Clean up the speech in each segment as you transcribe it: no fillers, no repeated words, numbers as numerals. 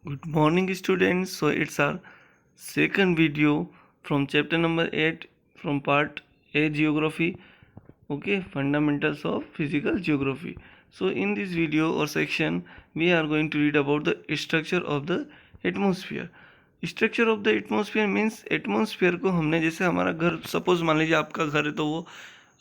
Good morning, students. So it's our second video from chapter number 8 from part A Geography. Okay, fundamentals of physical geography. So in this video or section, we are going to read about the structure of the atmosphere. Structure of the atmosphere means atmosphere को हमने जैसे हमारा घर, suppose मान लीजिए आपका घर है तो वो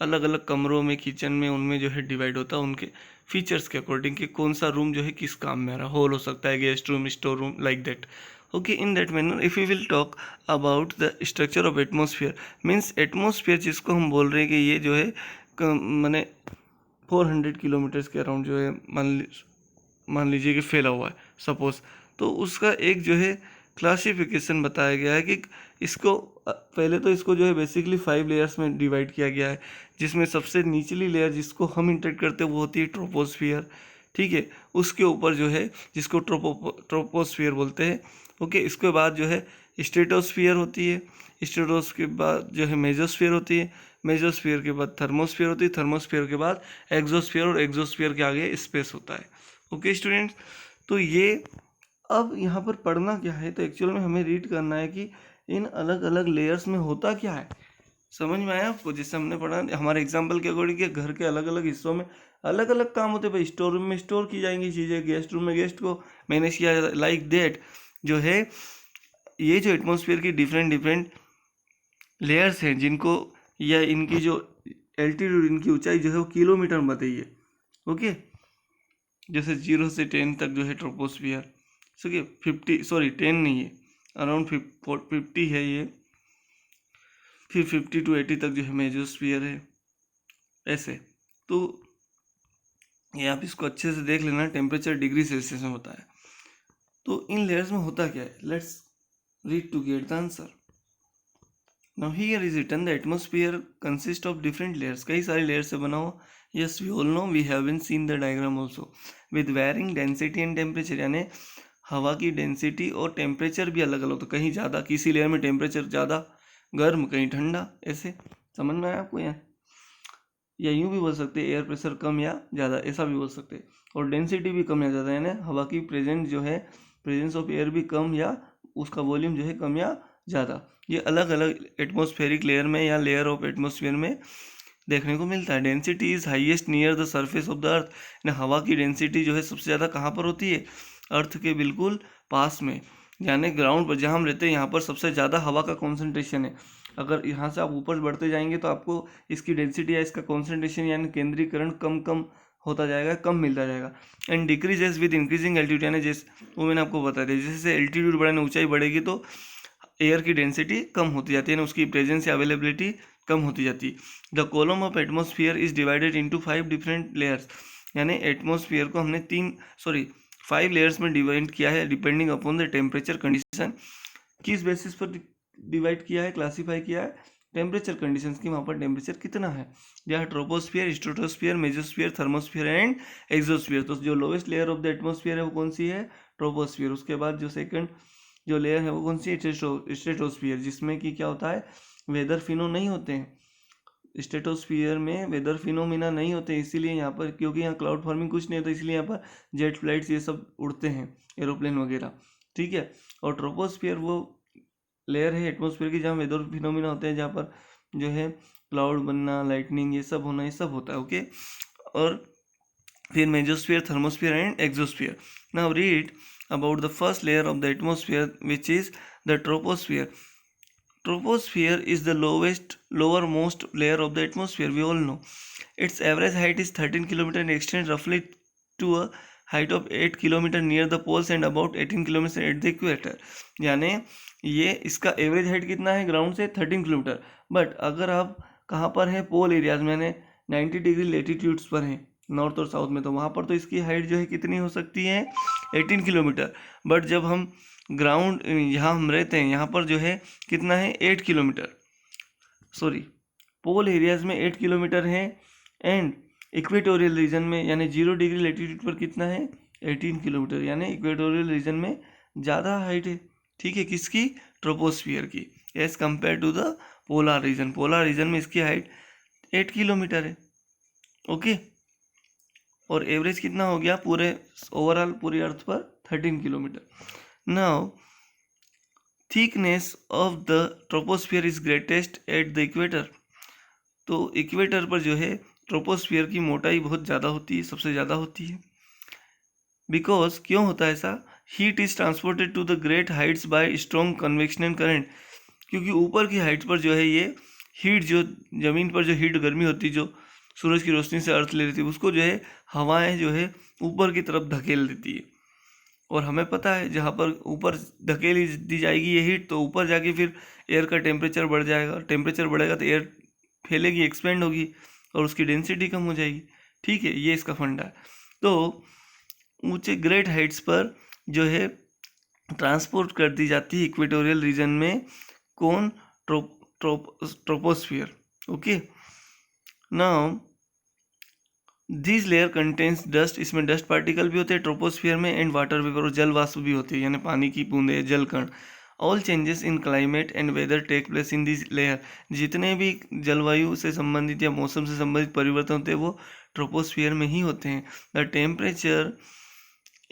अलग अलग कमरों में, किचन में, उनमें जो है डिवाइड होता है उनके फीचर्स के अकॉर्डिंग कि कौन सा रूम जो है किस काम में आ रहा, हॉल हो सकता है, guest room, store room, like that. Okay, in that manner if you will talk about the structure of atmosphere means atmosphere जिसको हम बोल रहे हैं कि ये जो है मैंने 400 किलोमीटर्स के अराउंड जो है मान लीजिए कि फैला हुआ है सपोज. तो उसका एक जो है क्लासिफिकेशन बताया गया है कि इसको पहले तो इसको जो है बेसिकली 5 लेयर्स में डिवाइड किया गया है, जिसमें सबसे निचली लेयर जिसको हम इंटरेक्ट करते हैं वो होती है ट्रोपोस्फियर. ठीक है, उसके ऊपर जो है जिसको ट्रोपोस्फियर बोलते हैं. ओके, इसके बाद जो है स्ट्रेटोस्फियर होती है, स्ट्रेटोस्फियर के बाद जो है मेजोस्फियर होती है, मेजोस्फियर के बाद थर्मोस्फियर होती है, थर्मोस्फियर के बाद एक्सोस्फियर और एक्सोस्फियर के आगे स्पेस होता है. ओके स्टूडेंट्स, तो ये अब यहाँ पर पढ़ना क्या है, तो एक्चुअल में हमें रीड करना है कि इन अलग अलग लेयर्स में होता क्या है. समझ में आया आपको? जैसे हमने पढ़ा हमारे एग्जाम्पल के अकॉर्डिंग कि घर के अलग अलग हिस्सों में अलग अलग काम होते हैं. भाई स्टोर रूम में स्टोर की जाएंगी चीज़ें, गेस्ट रूम में गेस्ट को मैनेज किया जाता है. लाइक दैट जो है ये जो एटमोसफियर की डिफरेंट डिफरेंट लेयर्स हैं जिनको या इनकी जो एल्टीट्यूड, इनकी ऊंचाई जो है वो किलोमीटर में बताइए. ओके, जैसे 0 से 10 तक जो है ट्रोपोस्फियर, ठीक है, 10 नहीं है, अराउंड 50 है ये, फिर 50 to 80 तक जो है मेजोस्फियर है. ऐसे तो ये आप इसको अच्छे से देख लेना, टेम्परेचर डिग्री सेल्सियस में होता है. तो इन लेयर्स में होता क्या है, let's read to get the answer. Now here is written the atmosphere consist of different layers. कई सारे लेयर से बना हुआ. Yes we all know, we have been seen the diagram also. With varying density and temperature, यानी हवा की density और temperature भी अलग अलग. तो कहीं ज़्यादा, किसी लेयर में टेम्परेचर ज़्यादा गर्म, कहीं ठंडा. ऐसे समझ में आया आपको? यहाँ या यूँ भी बोल सकते हैं एयर प्रेशर कम या ज़्यादा, ऐसा भी बोल सकते हैं. और डेंसिटी भी कम या ज़्यादा, यानी हवा की प्रेजेंट जो है, प्रेजेंस ऑफ एयर भी कम या उसका वॉल्यूम जो है कम या ज़्यादा. ये अलग अलग एटमॉस्फेरिक लेयर में या लेयर ऑफ एटमॉस्फेयर में देखने को मिलता है. Density is highest near the surface of the earth. यानी हवा की डेंसिटी जो है सबसे ज़्यादा कहाँ पर होती है? अर्थ के बिल्कुल पास में, यानी ग्राउंड पर जहाँ हम रहते हैं यहाँ पर सबसे ज़्यादा हवा का कॉन्सेंट्रेशन है. अगर यहाँ से आप ऊपर बढ़ते जाएंगे तो आपको इसकी डेंसिटी या इसका कॉन्सेंट्रेशन यानी केंद्रीकरण कम कम होता जाएगा, कम मिलता जाएगा. And decreases with increasing altitude, यानी जैसे वो मैंने आपको बता दिया, जैसे एल्टीट्यूड बढ़ाने, ऊंचाई बढ़ेगी तो एयर की डेंसिटी कम होती जाती है, उसकी प्रेजेंस या अवेलेबिलिटी कम होती जाती है. The column of atmosphere is divided into 5 different layers. यानी एटमोसफियर को हमने 5 लेयर्स में डिवाइड किया है depending upon the temperature condition. किस बेसिस पर डिवाइड किया है, क्लासीफाई किया है? टेम्परेचर कंडीशंस की, वहाँ पर टेम्परेचर कितना है. जहाँ troposphere, stratosphere, mesosphere, thermosphere and exosphere. तो जो lowest layer of the atmosphere है वो कौन सी है? ट्रोपोस्फियर. उसके बाद जो सेकंड जो लेयर है वो कौन सी है? स्ट्रेटोस्फियर, जिसमें कि क्या होता है, वेदर फिनो नहीं होते हैं. स्ट्रेटोस्फियर में वेदर फिनोमिना नहीं होते, इसीलिए यहाँ पर, क्योंकि यहाँ क्लाउड फॉर्मिंग कुछ नहीं होता, इसलिए यहाँ पर जेट फ्लाइट्स ये सब उड़ते हैं, एरोप्लेन वगैरह. ठीक है. और ट्रोपोस्फियर वो लेयर है एटमोसफियर की जहाँ वेदर फिनोमिना होते हैं, जहाँ पर जो है क्लाउड बनना, लाइटनिंग, ये सब होना, ये सब होता है. ओके. और फिर mesosphere, thermosphere and exosphere. Now read about the first layer of the atmosphere, which is the troposphere. Troposphere is the lowermost layer of the atmosphere. We all know its average height is 13 km and extends roughly to a height of 8 km near the poles and about 18 km at the equator. यानी ये इसका average height कितना है ground से? 13 kilometre. But अगर आप कहाँ पर है? पोल एरियाज में, यानी 90 डिग्री लेटीट्यूड्स पर हैं, नॉर्थ और साउथ में, तो वहाँ पर तो इसकी हाइट जो है कितनी हो सकती है? 18 किलोमीटर. बट जब हम ग्राउंड, यहाँ हम रहते हैं, यहाँ पर जो है कितना है? 8 किलोमीटर. सॉरी, पोल एरियाज में 8 किलोमीटर है. एंड इक्वेटोरियल रीजन में यानी 0 डिग्री लेटीट्यूड पर कितना है? 18 किलोमीटर. यानी इक्वेटोरियल रीजन में ज़्यादा हाइट है. ठीक है, किसकी? ट्रोपोस्फियर की, as compare to the polar region. Polar region में इसकी हाइट 8 किलोमीटर है. ओके. और एवरेज कितना हो गया पूरे ओवरऑल पूरी अर्थ पर? 13 kilometre. Now thickness of the troposphere is greatest at the equator. तो इक्वेटर पर जो है ट्रोपोस्फियर की मोटाई बहुत ज़्यादा होती है, सबसे ज़्यादा होती है। बिकॉज क्यों होता है ऐसा? Heat is transported to the great heights by strong convection current. क्योंकि ऊपर की हाइट्स पर जो है ये हीट, जो ज़मीन पर जो हीट गर्मी होती है, जो सूरज की रोशनी से अर्थ ले लेती है, उसको जो है हवाएं जो है ऊपर की तरफ धकेल देती है। और हमें पता है जहाँ पर ऊपर धकेली दी जाएगी ये हीट, तो ऊपर जाके फिर एयर का टेम्परेचर बढ़ जाएगा। टेम्परेचर बढ़ेगा तो एयर फैलेगी, एक्सपेंड होगी और उसकी डेंसिटी कम हो जाएगी। ठीक है, ये इसका फंडा है। तो ऊंचे ग्रेट हाइट्स पर जो है ट्रांसपोर्ट कर दी जाती है इक्वेटोरियल रीजन में कौन? Troposphere. Okay, now this layer contains dust. इसमें डस्ट पार्टिकल भी होते हैं ट्रोपोस्फियर में, एंड वाटर वेपर और जल वाष्प भी होते हैं, यानी पानी की बूंदे, जल कण। All changes in climate and weather take place in this layer. जितने भी जलवायु से संबंधित या मौसम से संबंधित परिवर्तन होते हैं वो ट्रोपोस्फियर में ही होते हैं। The temperature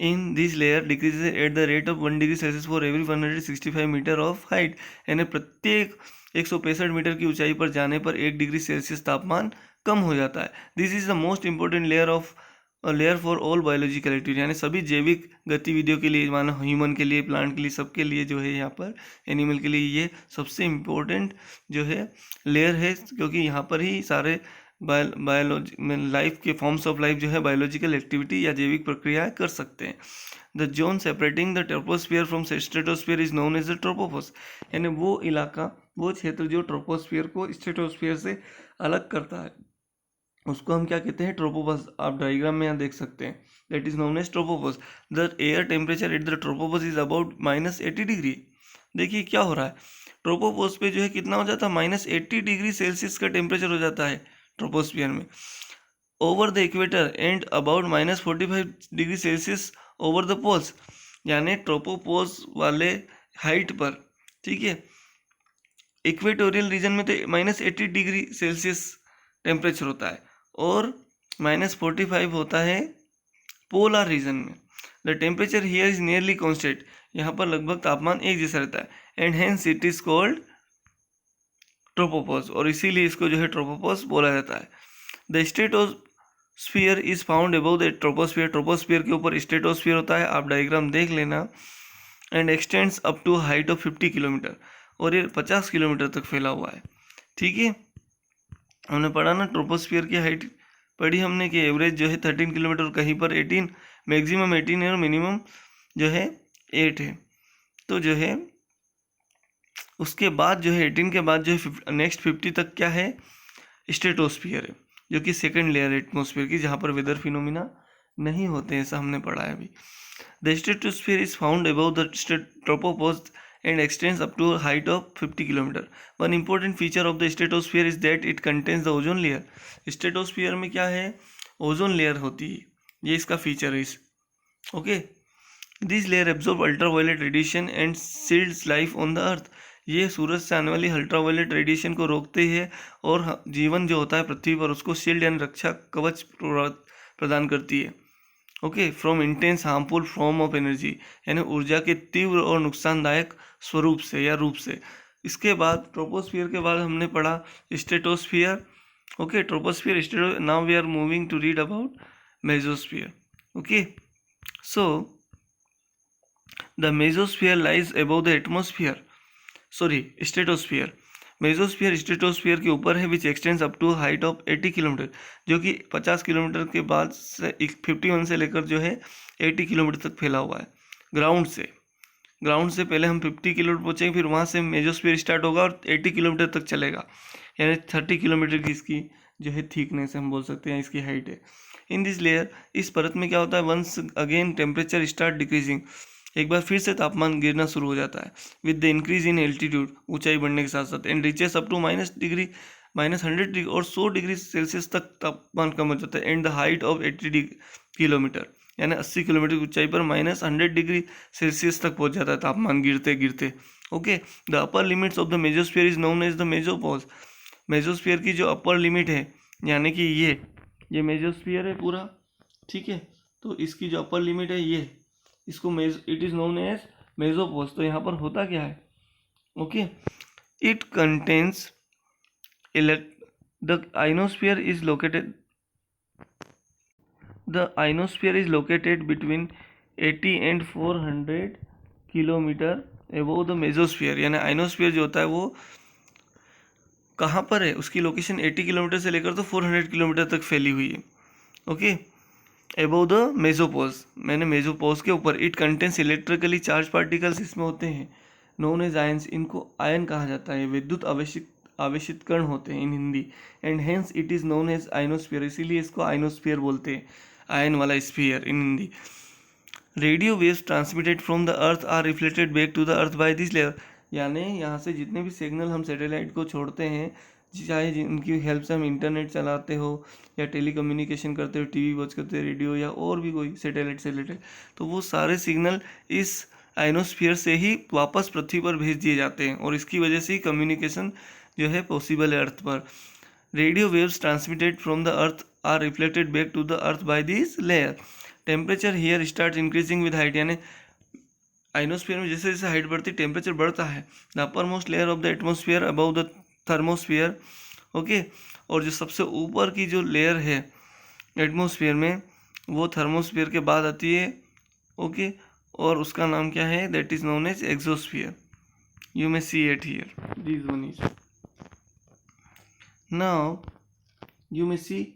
in this layer decreases at the rate of 1 degree Celsius for every 165 metre of height. यानी प्रत्येक 165 मीटर की ऊंचाई पर जाने पर 1 डिग्री सेल्सियस तापमान कम हो जाता है। This is the most important layer for all biological activity. यानी सभी जैविक गतिविधियों के लिए, मानो ह्यूमन के लिए, प्लांट के लिए, सबके लिए जो है यहाँ पर, एनिमल के लिए ये सबसे इम्पोर्टेंट जो है लेयर है, क्योंकि यहाँ पर ही सारे बायोलॉजी में लाइफ के फॉर्म्स ऑफ लाइफ जो है बायोलॉजिकल एक्टिविटी या जैविक प्रक्रिया कर सकते हैं। The zone separating the troposphere from stratosphere is known as the tropopause. यानी वो इलाका, वो क्षेत्र जो ट्रोपोस्फियर को स्ट्रेटोस्फियर से अलग करता है, उसको हम क्या कहते हैं? ट्रोपोपॉज। आप डायग्राम में यहाँ देख सकते हैं, that is known as tropopause. The air temperature at the tropopause is about -80 degree. देखिए क्या हो रहा है, ट्रोपोपॉज पे जो है कितना हो जाता है? -80 डिग्री सेल्सियस का टेम्परेचर हो जाता है ट्रोपोस्फियर में, over the equator, and about -45 degree Celsius over the poles. यानी ट्रोपोपोज वाले हाइट पर, ठीक है, इक्वेटोरियल रीजन में तो -80 डिग्री सेल्सियस टेम्परेचर होता है और -45 होता है पोलर रीजन में। The temperature here is nearly constant. यहाँ पर लगभग तापमान एक जैसा रहता है, and hence it is called tropopause, और इसीलिए इसको जो है ट्रोपोपॉज बोला जाता है। The stratosphere is found above the troposphere. Troposphere के ऊपर स्ट्रेटोस्फियर होता है, आप डायग्राम देख लेना, and extends up to height of 50 kilometre, और ये 50 किलोमीटर तक फैला हुआ है। ठीक है, हमने पढ़ा ना ट्रोपोस्फियर की हाइट पढ़ी हमने कि एवरेज जो है 13 किलोमीटर, कहीं पर 18, मैक्सिमम 18 है और मिनिमम जो है 8 है। तो जो है उसके बाद जो है 18 के बाद जो है नेक्स्ट 50 तक क्या है? स्ट्रेटोस्फियर है, जो कि सेकंड लेयर है एटमोस्फियर की, जहाँ पर वेदर फिनोमिना नहीं होते, ऐसा हमने पढ़ा है अभी। The stratosphere is found above the tropopause and extends up to a height of 50 km. One important feature of the stratosphere is that it contains the ozone layer. Stratosphere में क्या है? ओजोन लेयर होती है, ये इसका feature है। इस okay, this layer absorb ultraviolet radiation and shields life on the earth. ये सूरज से आने वाली अल्ट्रावायलेट रेडिएशन को रोकते हैं और जीवन जो होता है पृथ्वी पर उसको शील्ड यानी रक्षा कवच प्रदान करती है। Okay, from intense harmful form of energy, यानी ऊर्जा के तीव्र और नुकसानदायक स्वरूप से या रूप से। इसके बाद ट्रोपोस्फियर के बाद हमने पढ़ा stratosphere. Okay, troposphere, strato. Now we are moving to read about mesosphere. Okay, so the mesosphere lies above the atmosphere, sorry stratosphere. Mesosphere stratosphere के ऊपर है, which extends up to height of 80 kilometre, जो कि 50 kilometre के बाद से 51 से लेकर जो है 80 किलोमीटर तक फैला हुआ है। ग्राउंड से पहले हम 50 किलोमीटर पहुँचेंगे, फिर वहाँ से मेसोस्फियर स्टार्ट होगा और 80 किलोमीटर तक चलेगा, यानी 30 किलोमीटर की इसकी जो है थिकनेस हम बोल सकते हैं, इसकी हाइट है। इन दिस लेयर, इस परत में क्या होता है? Once again temperature start decreasing, एक बार फिर से तापमान गिरना शुरू हो जाता है with the increase in altitude, ऊंचाई बढ़ने के साथ साथ, and reaches up to -100 degree और 100 डिग्री सेल्सियस तक तापमान कम हो जाता है, and the height of 80 kilometre, यानी 80 किलोमीटर की ऊंचाई पर -100 डिग्री सेल्सियस तक पहुंच जाता है तापमान गिरते गिरते। Okay, the upper limits of the mesosphere is known as the mesopause. Mesosphere की जो अपर लिमिट है, यानी कि ये मेसोस्फीयर है पूरा, ठीक है, तो इसकी जो अपर लिमिट है ये, इसको इट इज़ नोन एज मेसोपोज। तो यहाँ पर होता क्या है, okay, it contains the ionosphere is located between 80 and 400 kilometre above the mesosphere. यानी आइनोस्फीयर जो होता है वो कहाँ पर है, उसकी लोकेशन 80 किलोमीटर से लेकर तो 400 किलोमीटर तक फैली हुई है, ओके, एबोव द मेसोपोज, मैंने मेसोपोज के ऊपर। It contains electrically charge particles, इसमें होते हैं नोन एज आयंस, इनको आयन कहा जाता है, विद्युत आवेशित कण होते हैं in Hindi. And hence it is known as ionosphere, इसीलिए इसको आइनोस्फीयर बोलते हैं, आयन वाला sphere in Hindi. Radio waves transmitted from the earth are reflected back to the earth by this layer. यानी यहाँ से जितने भी सिग्नल हम सैटेलाइट को छोड़ते हैं, चाहे जिनकी हेल्प से हम इंटरनेट चलाते हो या टेली कम्युनिकेशन करते हो, टीवी वॉच करते हो, रेडियो या और भी कोई सैटेलाइट से रिलेटेड, तो वो सारे सिग्नल इस आइनोस्फीयर से ही वापस पृथ्वी पर भेज दिए जाते हैं और इसकी वजह से ही कम्युनिकेशन जो है पॉसिबल है अर्थ पर। Radio waves transmitted from the earth are reflected back to the earth by this layer. Temperature here start increasing with height, यानी आइनोस्फीयर में जैसे जैसे हाइट बढ़ती टेम्परेचर बढ़ता है। The upper most layer of the atmosphere above the thermosphere, okay, और जो सबसे ऊपर की जो लेयर है एटमोस्फियर में वो थर्मोस्फियर के बाद आती है, ओके, और उसका नाम क्या है, that is known as exosphere. You may see it here, this one is. Now you may see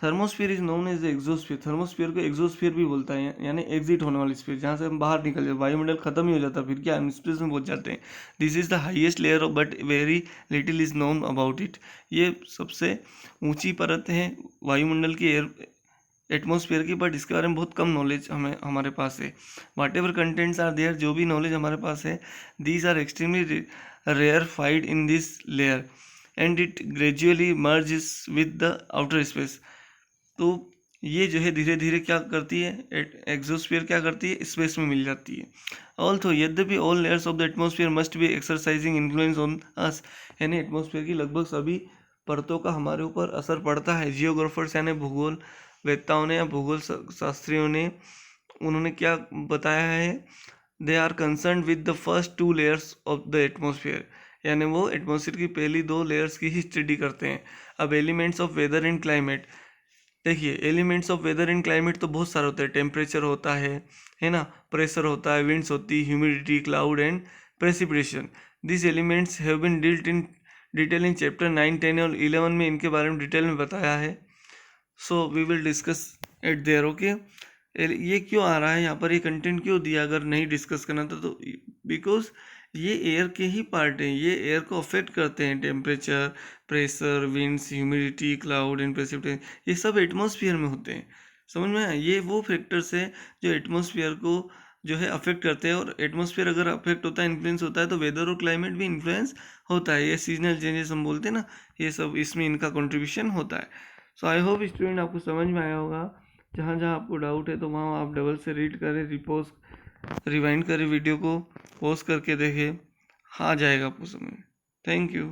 thermosphere is known as exosphere. Thermosphere को एक्सोस्फीयर भी बोलता है, यानी एग्जिट होने वाली स्फीयर, जहाँ से हम बाहर निकल जाते, वायुमंडल खत्म ही हो जाता है, फिर क्या हम स्पेस में पहुंच जाते हैं। This is the highest layer of, but very little is known about it. ये सबसे ऊंची परत है वायुमंडल की, एटमोस्फियर की, बट इसके बारे में बहुत कम नॉलेज हमारे पास है। Whatever contents are there, जो भी नॉलेज हमारे पास है, these are extremely rarefied in this layer and it gradually merges with the outer space. तो ये जो है धीरे धीरे क्या करती है, एक्सोस्फीयर क्या करती है, स्पेस में मिल जाती है। ऑल्सो यद्यपि all layers of the atmosphere must be exercising influence on us, यानी एटमोस्फियर की लगभग सभी परतों का हमारे ऊपर असर पड़ता है। जियोग्राफर्स यानी भूगोल वेत्ताओं ने या भूगोल शास्त्रियों ने, उन्होंने क्या बताया है, they are concern with the first 2 layers of the atmosphere, यानी वो एटमोस्फियर की पहली 2 लेयर्स की ही स्टडी करते हैं। अब elements of weather and climate, देखिए elements of weather and climate तो बहुत सारे होते हैं, टेम्परेचर होता है ना, प्रेशर होता है, विंड्स होती है, humidity, cloud and precipitation. This elements have been dealt in detail in chapter 9, 10 और 11 में इनके बारे में डिटेल में बताया है। So we will discuss at there, okay. ये क्यों आ रहा है यहाँ पर, ये कंटेंट क्यों दिया अगर नहीं डिस्कस करना था तो, बिकॉज ये एयर के ही पार्ट हैं, ये एयर को अफेक्ट करते हैं। Temperature, pressure, winds, humidity, cloud and precipitation, ये सब एटमॉस्फेयर में होते हैं। समझ में आया, ये वो फैक्टर्स है जो एटमॉस्फेयर को जो है अफेक्ट करते हैं। और एटमॉस्फेयर अगर अफेक्ट होता है, इन्फ्लुएंस होता है, तो वेदर और क्लाइमेट भी इन्फ्लुएंस होता है। ये सीजनल चेंजेस हम बोलते हैं ना, ये सब इसमें इनका कंट्रीब्यूशन होता है। सो आई होप स्टूडेंट आपको समझ में आया होगा। जहाँ जहाँ आपको डाउट है तो वहाँ आप डबल से रीड करें, रिवाइंड करें वीडियो को, पॉज करके देखें, आ जाएगा आपको समझ में। Thank you.